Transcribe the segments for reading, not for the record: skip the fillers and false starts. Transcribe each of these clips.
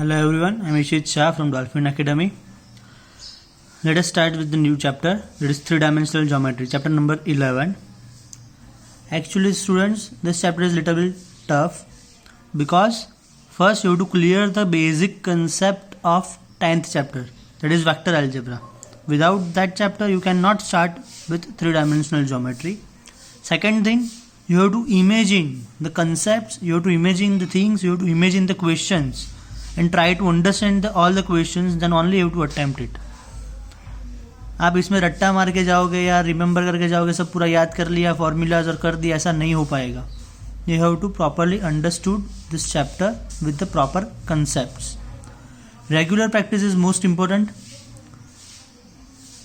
Hello everyone, I am Ishit Shah from Dolphin Academy. Let us start with the new chapter, that is 3-dimensional geometry, chapter number 11. Actually students, this chapter is little bit tough because first you have to clear the basic concept of 10th chapter, that is vector algebra. Without that chapter you cannot start with 3-dimensional geometry. Second thing, you have to imagine the concepts, you have to imagine the things, you have to imagine the questions and try to understand all the questions, then only you have to attempt it. आप इसमें रट्टा मार के जाओगे या remember करके जाओगे, सब पूरा याद कर लिया फॉर्मूलाज और कर दिया, ऐसा नहीं हो पाएगा. You have to properly understood this chapter with the proper concepts. Regular practice is most important.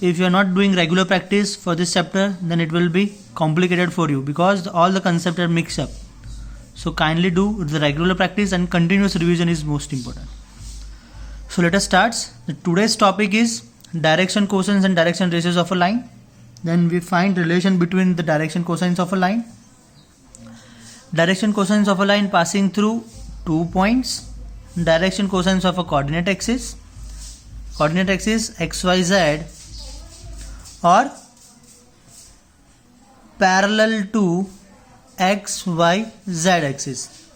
If you are not doing regular practice for this chapter, then it will be complicated for you because all the concepts are mixed up. So kindly do the regular practice and continuous revision is most important. So let us start. Today's topic is direction cosines and direction ratios of a line. Then we find relation between the direction cosines of a line. Direction cosines of a line passing through 2 points. Direction cosines of a coordinate axis. Coordinate axis XYZ or parallel to XYZ axis.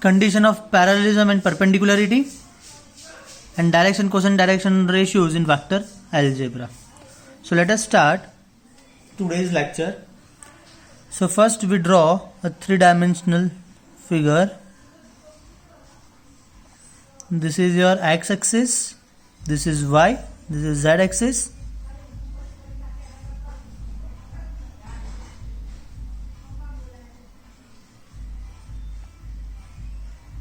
Condition of parallelism and perpendicularity and direction cosine direction ratios in vector algebra. So let us start today's lecture. So first we draw a 3-dimensional figure. This is your x axis, this is y, this is z axis.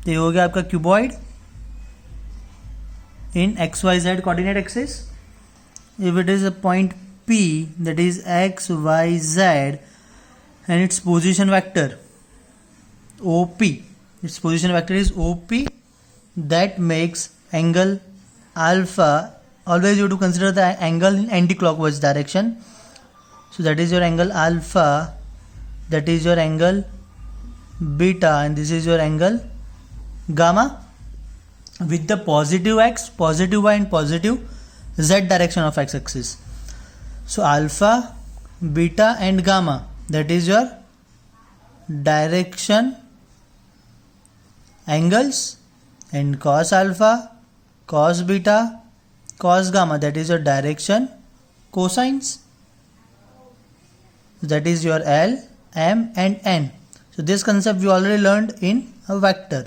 ये हो गया आपका cuboid in XYZ coordinate axis. If it is a point P, that is XYZ, and its position vector OP, its position vector is OP, that makes angle alpha. Always you have to consider the angle in anti-clockwise direction. So that is your angle alpha, that is your angle beta, and this is your angle gamma, with the positive x, positive y and positive z direction of x axis. So alpha, beta and gamma, that is your direction angles, and cos alpha, cos beta, cos gamma, that is your direction cosines. That is your L, M and N. So this concept we already learned in a vector.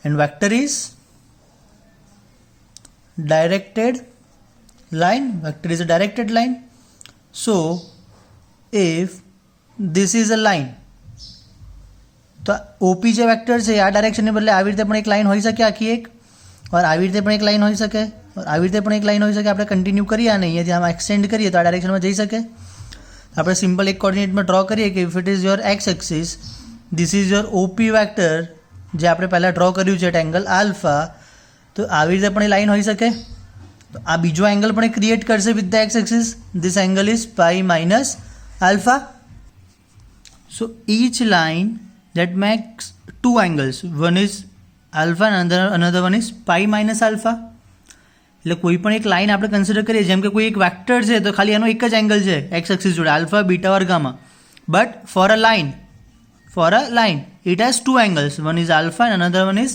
And vector is directed line. Vector is a directed line. So if this is a line, तो OP જે vector છે આ ડાયરેક્શનને બદલે આવી રીતે પણ એક line હોઈ શકે આખી એક, और આવી રીતે પણ એક લાઈન હોઈ શકે, और આવી રીતે પણ એક લાઈન હોઈ શકે. આપણે કન્ટિન્યુ કરીએ અને અહીંયાથી આમાં એક્સટેન્ડ કરીએ તો આ ડાયરેક્શનમાં જઈ શકે. આપણે સિમ્પલ એક કોર્ડિનેટમાં ડ્રો કરીએ કે if it is your x axis, this is your OP vector જે આપણે પહેલાં ડ્રો કર્યું છે એટ એંગલ આલ્ફા, તો આવી રીતે પણ એ લાઈન હોઈ શકે. તો આ બીજો એંગલ પણ એ ક્રિએટ કરશે with the x axis. This angle is pi minus alpha. So each line that makes two angles, one is alpha and another one is pi minus alpha. એટલે કોઈ પણ એક લાઈન આપણે કન્સિડર કરીએ, જેમ કે કોઈ એક વેક્ટર છે તો ખાલી એનો એક જ એંગલ છે એક્સ એક્સિસ જોડે, alpha beta or gamma. But for a line it has two angles, one is alpha and another one is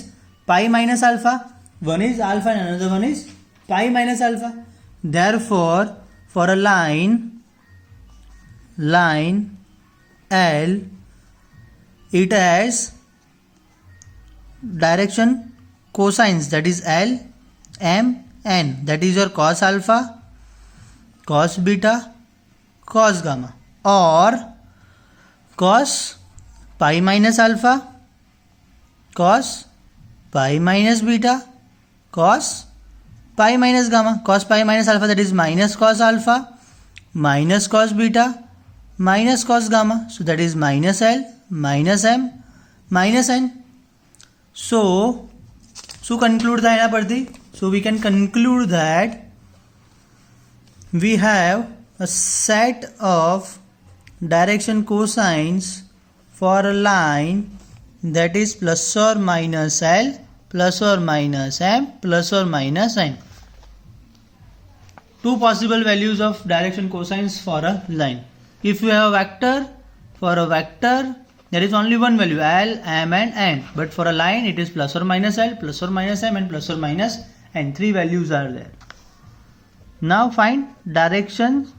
pi minus alpha. One is alpha and another one is pi minus alpha. Therefore for a line L, it has direction cosines, that is L, M, N, that is your cos alpha, cos beta, cos gamma, or cos pi minus alpha, cos pi minus beta, cos pi minus gamma. Cos pi minus alpha, that is minus cos alpha, minus cos beta, minus cos gamma. So that is minus L, minus M, minus N. So conclude that એના પરથી. So we can conclude that we have a set of direction cosines for a line that is plus or minus L plus or minus m plus or minus n. Two possible values of direction cosines for a line. If you have a vector, for a vector there is only one value, L, M and N, but for a line it is plus or minus L, plus or minus M and plus or minus N. Three values are there. Now find direction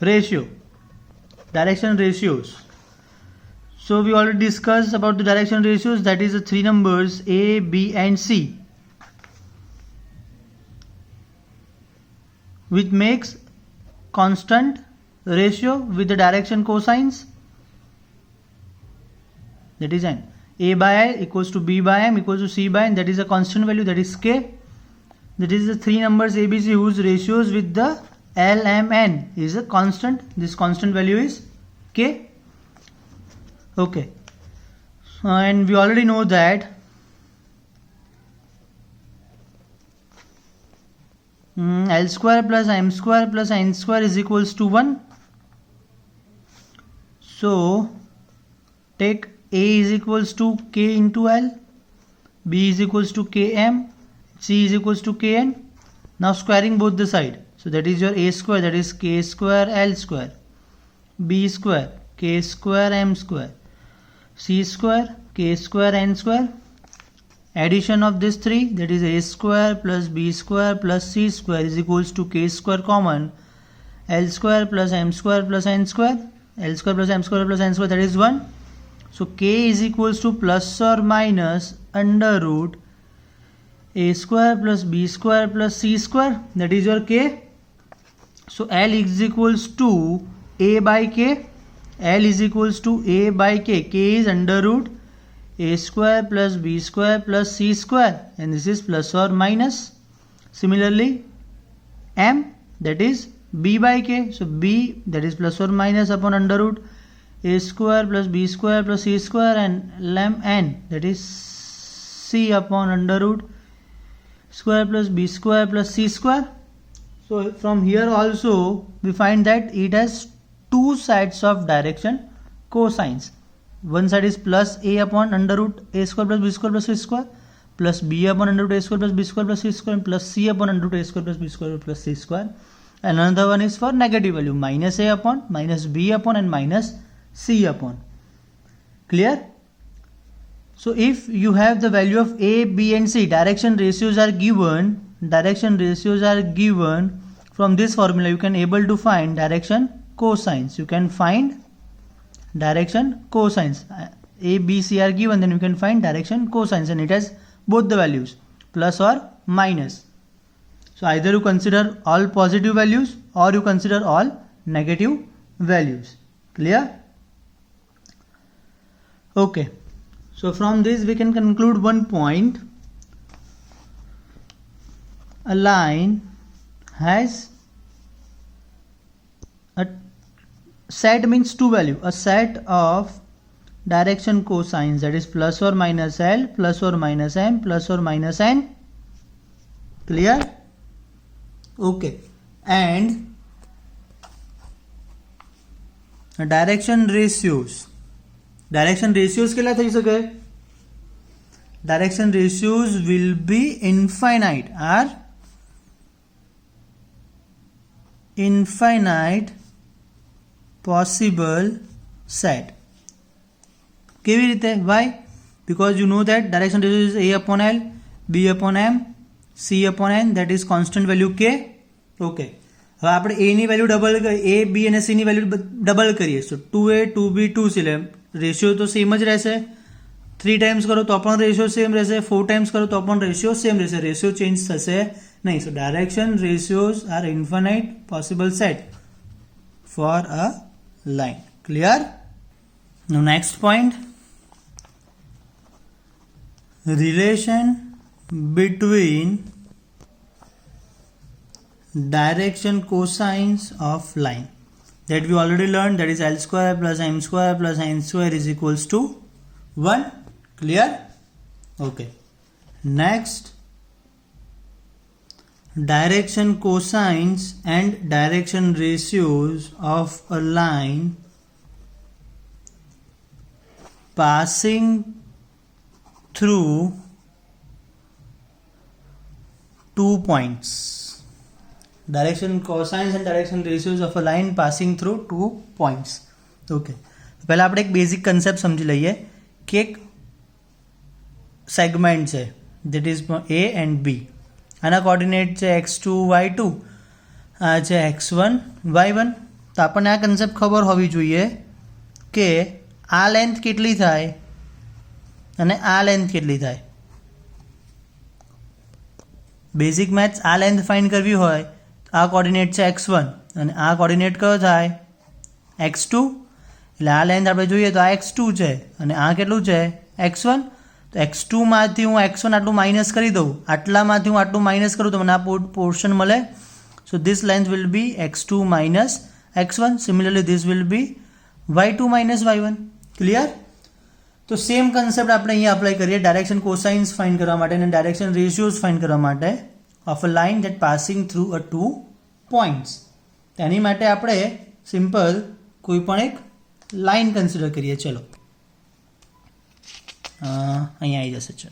ratio, direction ratios. So we already discussed about the direction ratios, that is the three numbers A, B and C, which makes constant ratio with the direction cosines, that is n. A by L equals to B by M equals to C by N, that is a constant value, that is K. That is the three numbers ABC whose ratios with the L, M, N is a constant. This constant value is K. Okay. And we already know that L square plus M square plus N square is equals to 1. So take A is equals to K into L, B is equals to Km, C is equals to Kn. Now squaring both the side. So that is your A square, that is K square L square, B square K square M square, C square K square N square. Addition of these three, that is A square plus B square plus C square is equals to K square common, L square plus M square plus N square, L square plus M square plus N square, that is 1. So K is equals to plus or minus under root A square plus B square plus C square, that is your K. So L is equals to A by K, L is equals to A by K, K is under root A square plus B square plus C square, and this is plus or minus. Similarly M, that is B by K, so B, that is plus or minus upon under root A square plus B square plus C square, and lm N, that is C upon under root square plus B square plus C square. So from here also we find that it has two sides of direction cosines. One side is plus A upon under root A square plus B square plus C square, plus B upon under root A square plus B square plus C square, and plus C upon under root A square plus B square plus C square. And another one is for negative value, minus A upon, minus B upon, and minus C upon. Clear? So if you have the value of A, B and C, direction ratios are given, from this formula you can able to find direction cosines. You can find direction cosines. A, B, C are given, then you can find direction cosines, and it has both the values, plus or minus. So either you consider all positive values or you consider all negative values. Clear? Okay. So from this we can conclude one point. A line has a set, means two value, a set of direction cosines, that is plus or minus L, plus or minus M, plus or minus N. Clear? Okay. And direction ratios કેટલા થઈ શકે? Direction ratios will be infinite, are infinite possible set. કેવી રીતે? Why? Because you know that direction ratio is A upon L, B upon M, C upon N, that is constant value K. Okay. હવે આપણે A ની value double કરી, A, B અને C ની value double કરીએ, so 2A, 2B, 2C, ratio તો same જ રહેશે. 3 टाइम्स करो तो पण रेशियो सेम રહેશે, 4 टाइम्स करो तो पण रेशियो सेम રહેશે, रेशियो चेंज થશે નહીં. So direction ratios are infinite possible set for a line. Clear? Now next point, relation between direction cosines of line, that we already learned, that is L square plus M square plus N square is equals to 1. Clear? Okay. Next, direction cosines and direction ratios of a line passing through 2 points. Direction cosines and direction ratios of a line passing through 2 points. Okay, પહેલાં આપણે એક basic concept સમજી લઈએ કે એક segment છે that is A and બી. આના coordinate છે x2 y2, આ છે x1 y1. તો આપણને આ કન્સેપ્ટ ખબર હોવી જોઈએ કે આ લેન્થ કેટલી થાય અને આ લેન્થ કેટલી થાય. બેઝિક મેથ્સ આ લેન્થ ફાઇન્ડ કરવી હોય આ કોર્ડિનેટ છે x1 અને આ કોર્ડિનેટ કયો થાય x2. એટલે આ લેન્થ આપણે જોઈએ તો આ x2 છે અને આ કેટલું છે x1. તો x2માંથી હું x1 આટલું માઇનસ કરી દઉં, આટલામાંથી હું આટલું માઇનસ કરું તો મને આ પોર્શન મળે. So this length will be x2 minus x1. Similarly this will be y2 minus y1. Clear? તો સેમ કન્સેપ્ટ આપણે અહીંયા અપ્લાય કરીએ ડાયરેક્શન કોસાઇન્સ ફાઇન્ડ કરવા માટે અને ડાયરેક્શન રેશિયોઝ ફાઇન્ડ કરવા માટે of a line that passing through a 2 points. તેની માટે આપણે સિમ્પલ કોઈ પણ એક લાઇન કન્સિડર કરીએ. ચલો અહીંયા આવી જશે. ચલો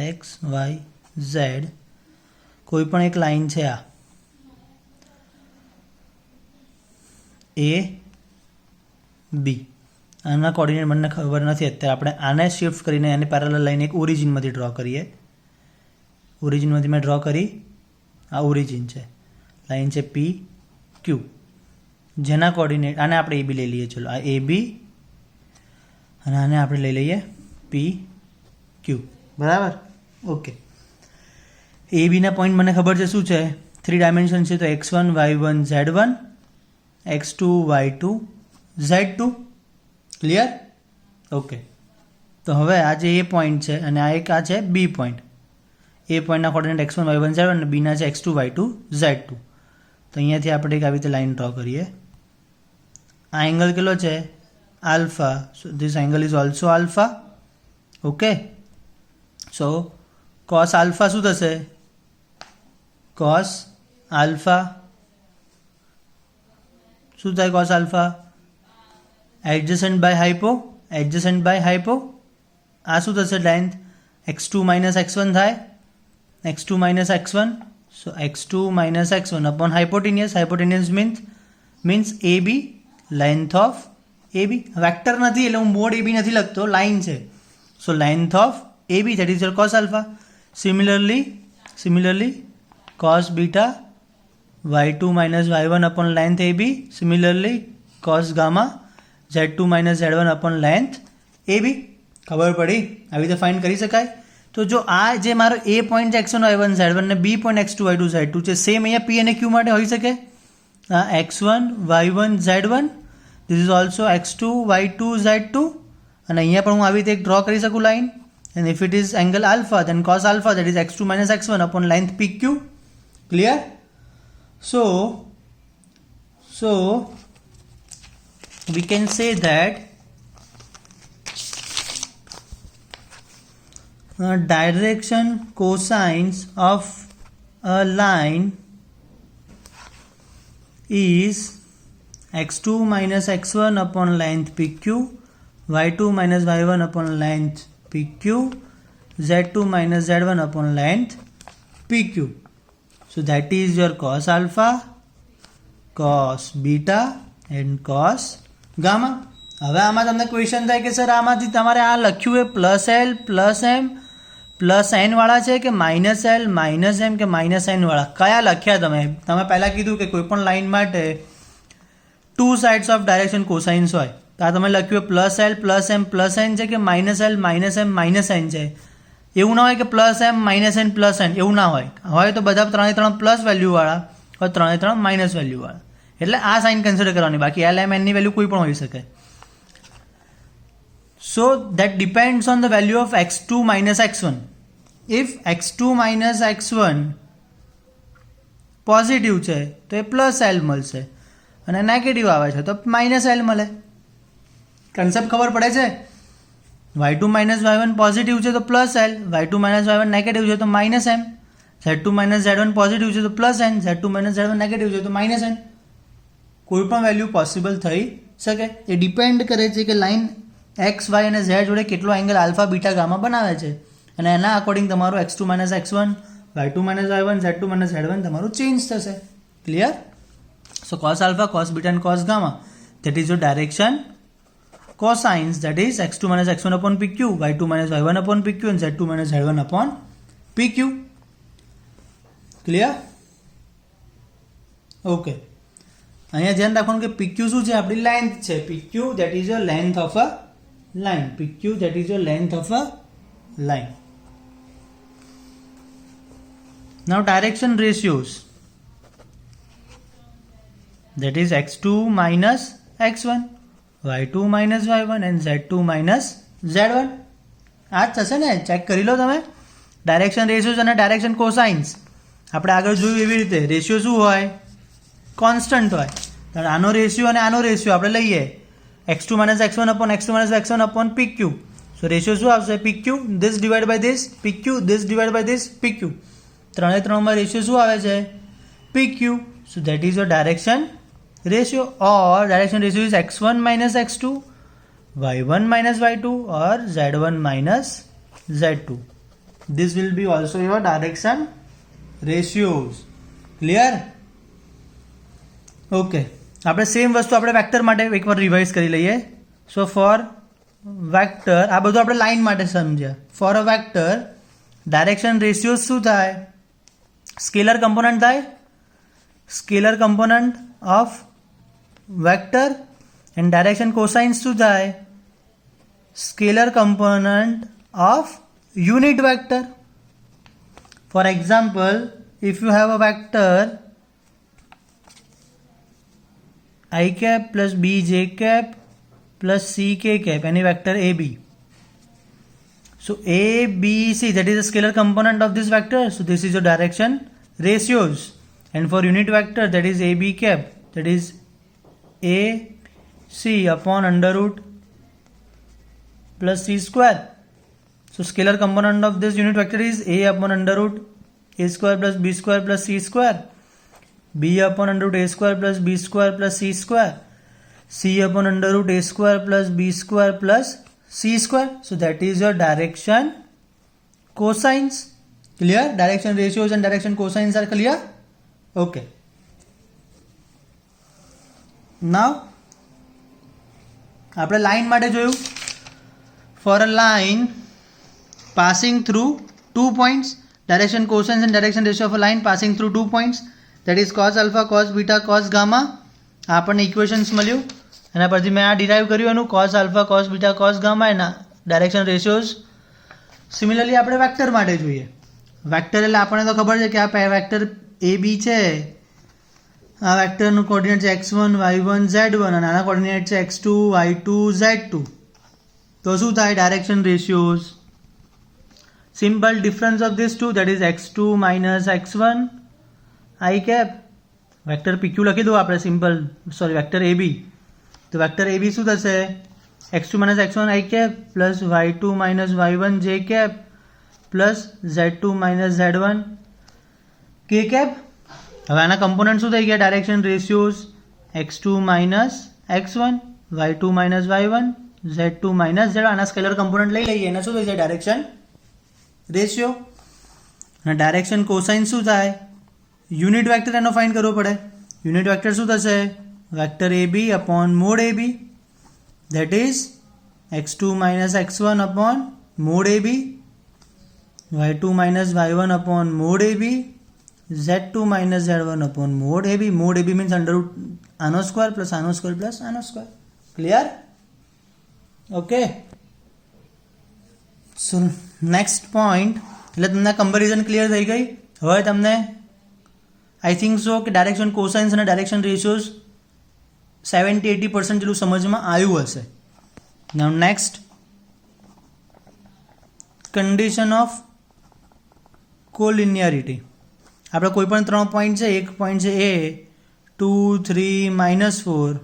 એક્સ વાય ઝેડ કોઈ પણ એક લાઇન છે. આ એ બી આના કોર્ડિનેટ મને ખબર નથી અત્યારે. આપણે આને શિફ્ટ કરીને આને પેરેલલ લાઈન એક ઓરિજિનમાંથી ડ્રો કરીએ. ઓરિજિનમાંથી મેં ડ્રો કરી, આ ઓરિજિન છે, લાઈન છે પી ક્યુ, જેના કોર્ડિનેટ આને આપણે એ બી લઈ લઈએ. ચલો આ એ બી અને આને આપણે લઈ લઈએ પી ક્યુ. બરાબર? ઓકે. એ બીના પોઈન્ટ મને ખબર છે શું છે, 3 ડાયમેન્શન છે. તો x1 y1 z1, x2 y2 z2. Clear? Okay. તો હવે આ જે એ પોઈન્ટ છે અને આ એક આ છે બી પોઈન્ટ. એ પોઈન્ટના કોર્ડિનેટ x1 y1 z1 અને બીના છે x2 y2 z2. તો અહીંયાથી આપણે એક આવી રીતે લાઈન ડ્રો કરીએ. આ એંગલ કેટલો છે alpha. So this angle is also alpha. Okay. So cos alpha શું થશે? cos આલ્ફા શું થાય? cos alpha adjacent by hypo. Adjacent by hypo આ શું થશે? લેન્થ x2 માઇનસ x1 થાય. x2 minus x1. So x2 minus x1 upon hypotenuse. Hypotenuse means A B, length of A B. Vector નથી એટલે હું mode A બી નથી લખતો, line છે. So length of AB, that is your cos alpha. Similarly, cos beta y2 minus y1 upon length AB. Similarly, cos gamma z2 minus z1 upon length AB. ખબર પડી? આવી રીતે ફાઇન્ડ કરી શકાય. તો જો આ જે મારો A point x1 y1 z1 ને B point x2 y2 z2 છે, સેમ અહીંયા P અને Q માટે હોઈ શકે. x1 y1 z1, this is also x2 y2 z2. અને અહીંયા પણ હું આવી રીતે એક ડ્રો કરી શકું line. And if it is angle alpha, then cos alpha, that is x2 minus x1 upon length PQ. Clear? So we can say that direction cosines of a line is x2 minus x1 upon length PQ, y2 minus y1 upon length PQ, z2 minus z1 upon length PQ. So that is your cos alpha, cos beta and cos gamma. હવે આમાં તમને question થાય કે sir આમાંથી તમારે આ લખ્યું એ plus L plus M plus N વાળા છે કે માઇનસ એલ માઇનસ એમ કે માઇનસ એન વાળા? કયા લખ્યા તમે? તમે પહેલાં કીધું કે કોઈ પણ લાઇન માટે 2 સાઇડ્સ ઓફ ડાયરેક્શન કોસાઇન્સ હોય. તો આ તમે લખ્યું plus L plus M plus N છે કે minus L minus M minus N છે? એવું ના હોય કે plus M minus N plus N, એવું ના હોય. હોય તો બધા 3 પ્લસ વેલ્યુવાળા હોય, 3 માઇનસ વેલ્યુવાળા. એટલે આ સાઇન કન્સિડર કરવાની, બાકી એલ એમ એનની વેલ્યુ કોઈ પણ હોઈ શકે. So that depends on the value of x2 minus x1. If x2 minus x1 positive છે તો એ પ્લસ એલ મળશે અને નેગેટિવ આવે છે તો માઇનસ એલ મળે. કન્સેપ્ટ ખબર પડે છે? y2 minus y1 પોઝિટિવ છે તો plus L, y2 minus y1 negative છે તો minus M. Z2 minus Z1 positive છે તો plus N, Z2 minus Z1 negative છે તો માઇનસ એન. કોઈ પણ વેલ્યુ પોસિબલ થઈ શકે. એ ડિપેન્ડ કરે છે કે લાઇન એક્સ વાય અને ઝેડ જોડે કેટલો એંગલ આલ્ફા બીટા ગામા બનાવે છે અને એના અકોર્ડિંગ તમારું x2 minus x1, y2 minus y1, z2 minus z1 તમારું ચેન્જ થશે. Clear? So cos alpha, cos beta and cos gamma, that is your direction cosines, that is x2 minus x1 upon pq, y2 minus y1 upon pq and z2 minus z1 upon pq. Clear? Okay. અહીંયા ધ્યાન રાખવાનું કે pq શું છે? આપણી length છે. pq that is your length of a line. pq that is your length of a line. Now direction ratios, that is x2 minus x1, y2 minus y1 and z2 minus z1. આ જ થશે ને? Check કરી લો તમે. Direction રેશિયોઝ અને direction cosines આપણે આગળ જોયું એવી રીતે. રેશિયો શું હોય? કોન્સ્ટન્ટ હોય. તો આનો રેશિયો અને આનો રેશિયો આપણે લઈએ x2 minus x1 upon x2 minus x1 upon pq. સો રેશિયો શું આવશે? pq this divided by this, pq this divided by this, pq. ત્રણે ત્રણમાં રેશિયો શું આવે છે? pq. So that is your direction ratio, or direction ratio is x1 minus x2, y1 minus y2 or z1 minus z2. This will be also your direction ratios. Clear? Okay. આપણે same વસ્તુ આપણે vector માટે એકવાર revise કરી લઈએ. સો four vector, આ બધું આપણે લાઇન માટે સમજ્યા. For a vector direction ratio શું થાય? સ્કેલર કમ્પોનન્ટ થાય. Scalar component of vector. And direction cosines શું થાય? Scalar component of unit vector. For example, if you have a vector I cap plus b j cap plus c k cap, any vector AB. So a b c, that is the scalar component of this vector. So this is your direction ratios. And for unit vector, that is a b cap, that is a c upon under root plus c square. So scalar component of this unit vector is a upon under root a square plus b square plus c square, b upon under root a square plus b square plus c square, c upon under root a square plus b square plus c square. So that is your direction cosines. Clear? Direction ratios and direction cosines are clear? Okay. Now આપણે line માટે જોયું. For a line passing through 2 points, direction cosines and direction ratio of a line passing through 2 points, that is cos alpha, cos beta, cos gamma. આપણને equations મળ્યું. એના પરથી મેં આ derive કર્યું એનું cos alpha, cos beta, cos gamma એના direction રેશિયોઝ. Similarly આપણે વેક્ટર માટે જોઈએ. વેક્ટર એટલે આપણને તો ખબર છે કે આ વેક્ટર એ બી છે. આ વેક્ટરનું કોર્ડિનેટ છે x1, y1, z1 અને આના કોર્ડિનેટ છે x2, y2, z2. તો શું થાય? Direction ratios. Simple difference of this two, that is x2 minus x1 i cap. Vector pq લખી દો આપણે સિમ્પલ, સોરી વેક્ટર ab. તો વેક્ટર ab શું થશે? x2 minus x1 i cap plus y2 minus y1 j cap plus z2 minus z1 k cap. હવે આના component શું થઈ ગયા? Direction ratios x2 minus x1, y2 minus y1, z2 minus z. આના scalar component લઈ લઈએ. એના શું થઈ જાય? Direction ratio. અને ડાયરેક્શન કોસાઇન શું થાય? યુનિટ વેક્ટર એનો ફાઇન્ડ કરવો પડે. યુનિટ વેક્ટર શું થશે? Vector A B upon mod A B, that is x2 minus x1 upon mod A B, y2 minus y1 upon mod A B, z2 minus z1 upon mod A B. Mod A B means under root આનો square plus આનો square plus આનો square. Clear? Okay. So next point, એટલે તમને comparison clear થઈ ગઈ. હવે તમને I think so કે ડાયરેક્શન કોસાઇન્સ અને ડાયરેક્શન રેશિયોઝ 70-80% જેટલું સમજમાં આવ્યું હશે. નાઉ નેક્સ્ટ, કન્ડિશન ઓફ કોલિનિયરિટી. આપણે કોઈ પણ 3 પોઈન્ટ છે. એક પોઈન્ટ છે એ 2, 3, -4.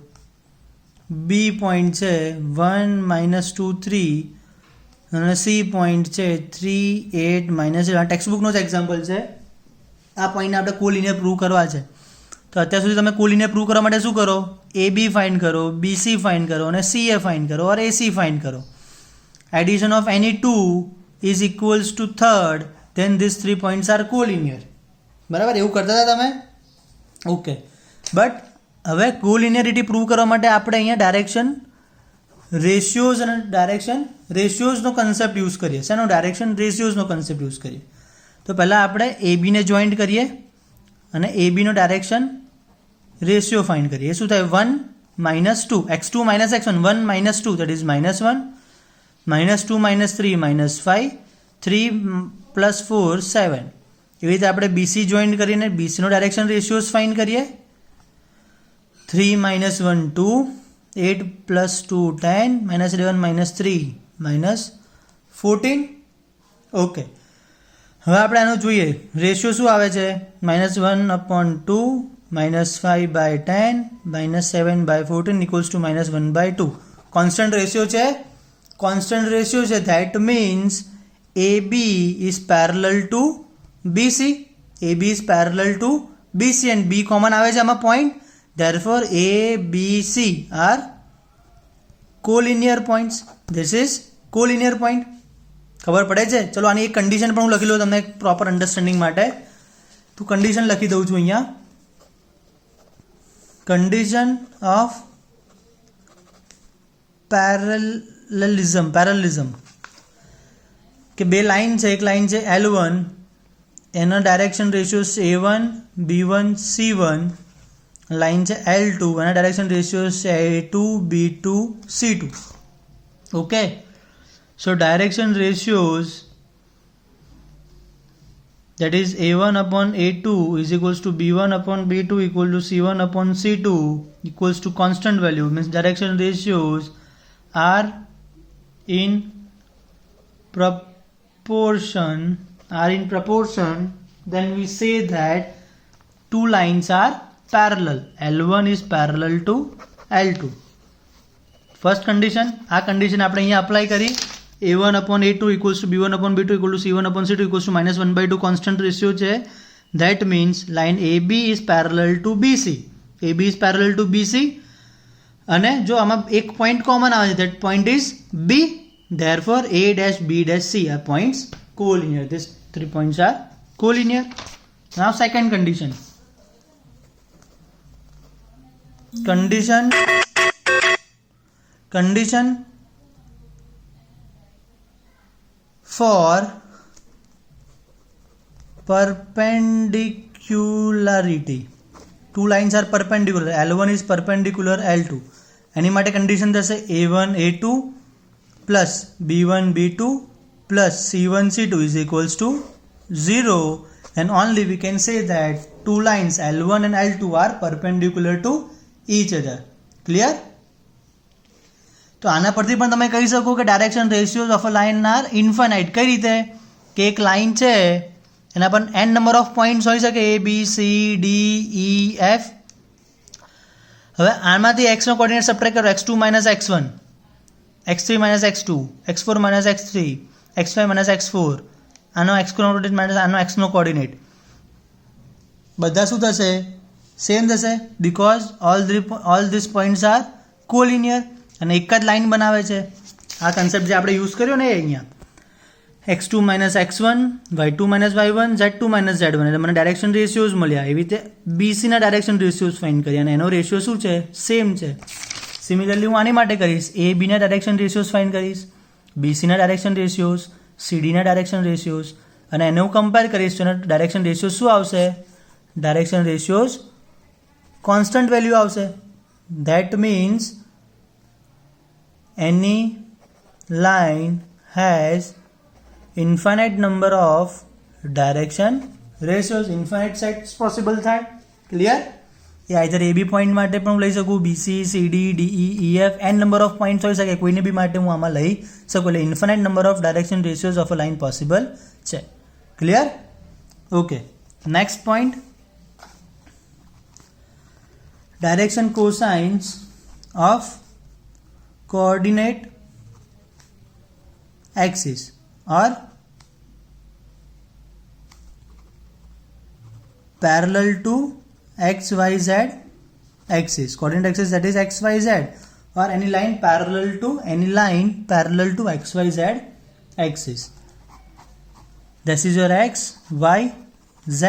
બી પોઈન્ટ છે 1, -2, 3 અને સી પોઈન્ટ છે 3, 8, -8. આ ટેક્સ્ટ બુકનો જ એક્ઝામ્પલ છે. આ પોઈન્ટને આપણે કોલિનિયર પ્રૂવ કરવા છે. તો અત્યાર સુધી તમે કોલિનિયર પ્રૂવ કરવા માટે શું કરો? એ બી ફાઇન્ડ કરો, બીસી ફાઇન્ડ કરો અને સીએ ફાઇન્ડ કરો ઓર એસી ફાઇન્ડ કરો. Addition of any two is equals to third, then this 3 points are collinear. બરાબર, એવું કરતા હતા તમે? ઓકે. બટ હવે કોલિનિયરિટી પ્રૂવ કરવા માટે આપણે અહીંયા ડાયરેક્શન રેશિયોઝ અને ડાયરેક્શન રેશિયોઝનો કન્સેપ્ટ યુઝ કરીએ. શેનો? ડાયરેક્શન રેશિયોઝનો કન્સેપ્ટ યુઝ કરીએ. તો પહેલાં આપણે એ બીને જોઈન્ટ કરીએ અને એ બીનો ડાયરેક્શન રેશિયો ફાઇન્ડ કરીએ. એ શું થાય? 1 -2 x2 - x1 1 - 2 that is -1 -2 - 3 -5 3 + 4 7. એવી રીતે આપણે બીસી જોઈન્ટ કરીને બીસીનો ડાયરેક્શન રેશિયોઝ ફાઇન્ડ કરીએ. 3 - 1 2 8 + 2 10 -11 -3 -14. ઓકે, હવે આપણે આનું જોઈએ રેશિયો શું આવે છે? -1/2 -5/10 -7/14 = -1/2. કોન્સ્ટન્ટ રેશિયો છે. કોન્સ્ટન્ટ રેશિયો છે, that means A B is parallel to BC. A B is parallel to BC and B common આવે છે આમાં point. Therefore, A, B, C are collinear points. This is collinear point. ખબર પડે છે? ચલો આની એક કન્ડિશન પણ હું લખી લઉં તમને પ્રોપર અન્ડરસ્ટેન્ડિંગ માટે. તો કન્ડિશન લખી દઉં છું અહીંયા. કન્ડિશન ઓફ પેરેલલિઝમ કે બે લાઇન છે, એક લાઇન છે L1, એનો direction ratio A1 B1 C1, line છે L2 એના ડાયરેક્શન રેશિયો છે A2 B2 C2. Okay, so direction ratios that is A1/A2 is equals to B1/B2 equal to C1/C2 equals to constant value, means direction ratios are in proportion. Then we say that two lines are parallel. L1 is parallel to L2. First condition, આ condition આપણે અહીંયા apply કરી. A1/A2 equals to B1/B2 equal to C1/C2 equals to -1/2 constant ratio છે. That means line AB is parallel to BC. AB is parallel to BC અને જો આમાં એક point common આવે છે, that point is B. Therefore A dash B dash C are points collinear. These 3 points are collinear. Now second condition. Condition for perpendicularity. Two lines are perpendicular. L1 is perpendicular L2. એની માટે condition થશે A1 A2 plus B1 B2 plus C1 C2 is equals to 0, and only we can say that two lines L1 and L2 are perpendicular to each other. Clear? તો આના પરથી પણ તમે કહી શકો કે direction ratios of a line are infinite. કઈ રીતે? કે એક લાઇન છે એના પર n નંબર ઓફ પોઈન્ટ્સ હોઈ શકે, A B C D E F. હવે આમાંથી x નો કોર્ડિનેટ સબટ્રેક્ટ કરો. x2 - x1 x3 - x2 x4 - x3 x5 - x4. આનો x કોર્ડિનેટ માઇનસ આનો x નો કોર્ડિનેટ બધા શું થશે? સેમ થશે, because all these points are collinear અને એક જ લાઇન બનાવે છે. આ કન્સેપ્ટ જે આપણે યુઝ કર્યો ને અહીંયા x2 - x1 y2 - y1 z2 - z1, એટલે મને ડાયરેક્શન રેશિયોઝ મળ્યા. એવી રીતે બીસીના ડાયરેક્શન રેશિયોઝ ફાઇન્ડ કર્યા અને એનો રેશિયો શું છે? સેમ છે. સિમિલરલી હું આની માટે કરીશ. એ બીના ડાયરેક્શન રેશિયોઝ ફાઇન્ડ કરીશ, બીસીના ડાયરેક્શન રેશિયોઝ, સીડીના ડાયરેક્શન રેશિયોઝ, અને એને હું કમ્પેર કરીશ તો એના ડાયરેક્શન રેશિયોઝ શું આવશે? ડાયરેક્શન રેશિયોઝ કોન્સ્ટન્ટ વેલ્યુ આવશે. That means any line has infinite number of direction ratios. infinite sets possible થાય. Clear? A either A B point માટે પણ હું લઈ શકું, BC CD DE EF N number of points હોઈ શકે, કોઈને બી માટે હું આમાં લઈ શકું. એટલે infinite number of direction ratios of a line possible છે. Clear? Okay, next point, direction cosines of coordinate axis or parallel to xyz axis, coordinate axis, that is xyz, or any line parallel to xyz axis. This is your x, y, z.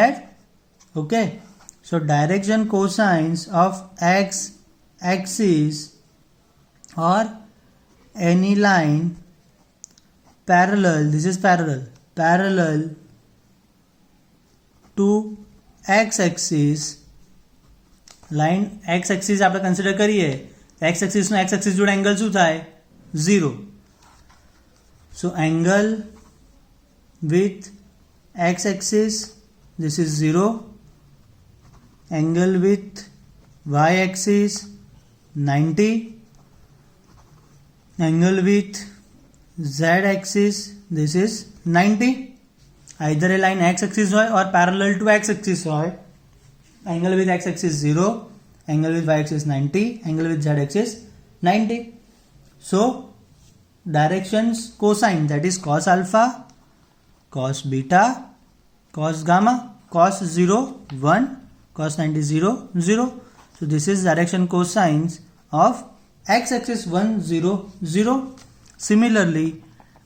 Okay, so direction cosines of x axis or any line parallel, this is parallel to x axis, line x axis આપણે consider કરીએ, x એક્સિસનો x axis જોડે angle શું થાય? 0. So angle with x axis, this is 0. Angle with y axis 90. Angle with z axis, this is 90. either a line x axis હોય or parallel to x axis હોય. angle with x axis 0, angle with y axis 90, angle with z axis 90. So directions cosine, that is cos alpha, cos beta, cos gamma, cos 0 1, cos 90 0 0. So this is direction cosines of x axis 1 0 0. Similarly,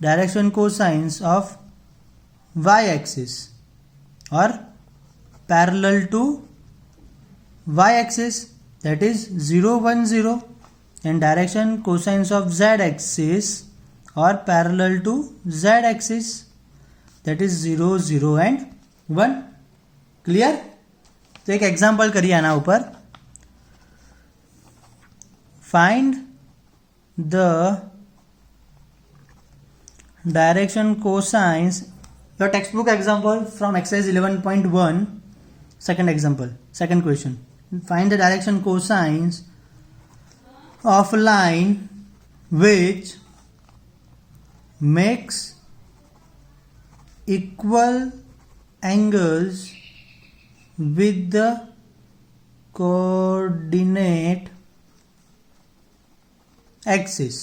direction cosines of y axis or parallel to y axis, that is 0 1 0, and direction cosines of z axis or parallel to z axis, that is 0 0 and 1. Clear? तो एक example करिए आना ऊपर. Find the direction cosines, your textbook example from exercise 11.1, second example, second question. Find the direction cosines of a line which makes equal angles with the coordinate axis.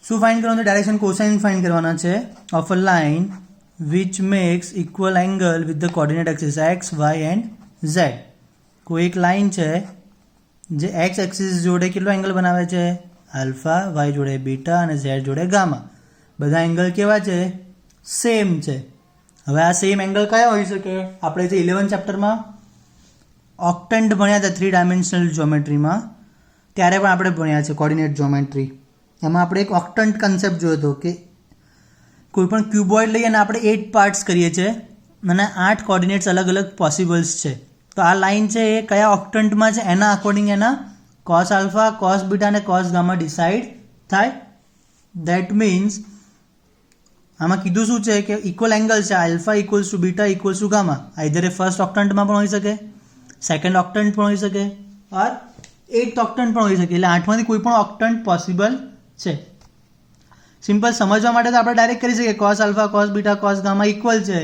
શું find કરવાનું? Direction cosine find કરવાના છે of a line which makes equal angle with the coordinate axis X Y and Z. કોઈ એક line છે જે x axis જોડે કેટલો એંગલ બનાવે છે? આલ્ફા, વાય જોડે બીટા અને ઝેડ જોડે ગામા. બધા એંગલ કેવા છે? સેમ છે. હવે આ સેમ એંગલ કયા હોઈ શકે? આપણે જે 11 ચેપ્ટરમાં ઓક્ટન્ટ ભણ્યા હતા 3 ડાયમેન્શનલ જ્યોમેટ્રીમાં, ત્યારે પણ આપણે ભણ્યા છે કોર્ડિનેટ જ્યોમેટ્રી. એમાં આપણે એક ઓક્ટન્ટ કન્સેપ્ટ જોયો હતો કે કોઈ પણ ક્યુબોઇડ લઈએ અને આપણે 8 પાર્ટ્સ કરીએ છીએ અને 8 કોર્ડિનેટ્સ અલગ અલગ પોસિબલ્સ છે. તો આ લાઇન છે એ કયા ઓક્ટન્ટમાં છે એના અકોર્ડિંગ એના કોસ આલ્ફા, કોસ બીટા અને કોસ ગામા ડિસાઇડ થાય. દેટ મીન્સ આમાં કીધું શું છે કે ઇક્વલ એંગલ છે, alpha equals to beta equals to gamma. Either એ ફર્સ્ટ ઓક્ટન્ટમાં પણ હોઈ શકે, સેકન્ડ ઓક્ટન્ટ પણ હોઈ શકે ઓર 8th ઓક્ટન્ટ પણ હોઈ શકે. એટલે 8માંથી કોઈ પણ ઓક્ટન્ટ પોસિબલ છે. સિમ્પલ સમજવા માટે તો આપણે ડાયરેક્ટ કરી શકીએ cos alpha, cos beta, cos gamma equal છે.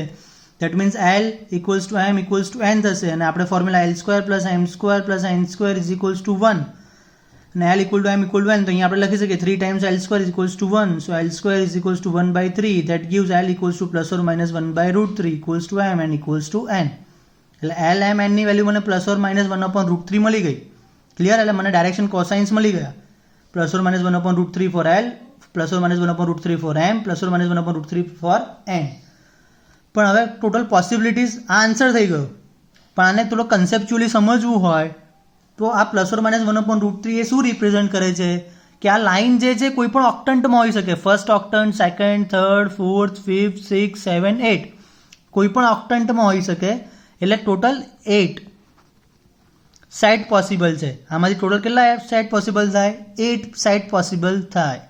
That means l equals to m equals to n થશે અને આપણે formula l square plus m square plus n square is equals to 1 અને l equal to m equal to n. તો અહીંયા આપણે લખી શકીએ 3 times l square is equals to 1. So l square is equals to 1/3. That gives l equals two plus or minus 1/√3 equals to M N equals to N. એટલે L M એનની value મને plus or minus 1/√3 મળી ગઈ. Clear? એટલે મને direction cosines મળી ગયા. Plus or minus 1/√3 for L, plus or minus 1/√3 for M, plus or minus 1/√3 for N. પણ હવે ટોટલ પોસિબિલિટીઝ આ આન્સર થઈ ગયો. પણ આને થોડો કન્સેપ્ચ્યુઅલી સમજવું હોય તો આ પ્લસ ઓર માઇનસ 1/√3 એ શું રિપ્રેઝન્ટ કરે છે કે આ લાઇન જે છે કોઈ પણ ઓક્ટન્ટમાં હોઈ શકે. First octant, second, third, fourth, fifth, 6, 7, 8 કોઈ પણ ઓક્ટન્ટમાં હોઈ શકે. એટલે ટોટલ 8 સેટ પોસિબલ છે. આમાંથી ટોટલ કેટલા સેટ પોસિબલ થાય? 8 સેટ પોસિબલ થાય.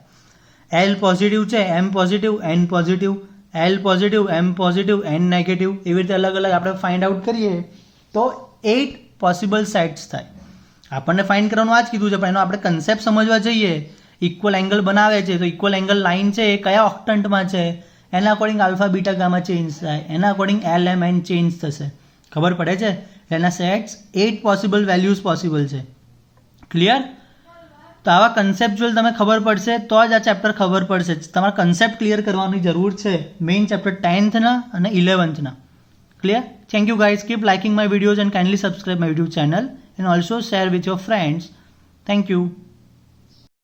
એલ પોઝિટિવ છે, m positive, n positive, l positive, m positive, n negative, એવી રીતે અલગ અલગ આપણે ફાઇન્ડ આઉટ કરીએ તો 8 પોસિબલ સેટ્સ થાય. આપણને ફાઇન્ડ કરવાનું આ જ કીધું છે, પણ એનો આપણે કન્સેપ્ટ સમજવા જઈએ. ઇક્વલ એંગલ બનાવે છે તો ઇક્વલ એંગલ લાઇન છે એ કયા ઓક્ટન્ટમાં છે એના according alpha beta gamma change થાય, એના according L M N change થશે. ખબર પડે છે? એના સેટ્સ 8 પોસિબલ વેલ્યુઝ પોસિબલ છે. ક્લિયર? તો આવા કન્સેપ્ચ્યુઅલ તમે ખબર પડશે તો જ આ ચેપ્ટર ખબર પડશે. તમારે કન્સેપ્ટ ક્લિયર કરવાની જરૂર છે મેઇન ચેપ્ટર 10thના અને 11thના. Clear? Thank you guys. Keep liking my videos and kindly subscribe my YouTube channel and also share with your friends. Thank you.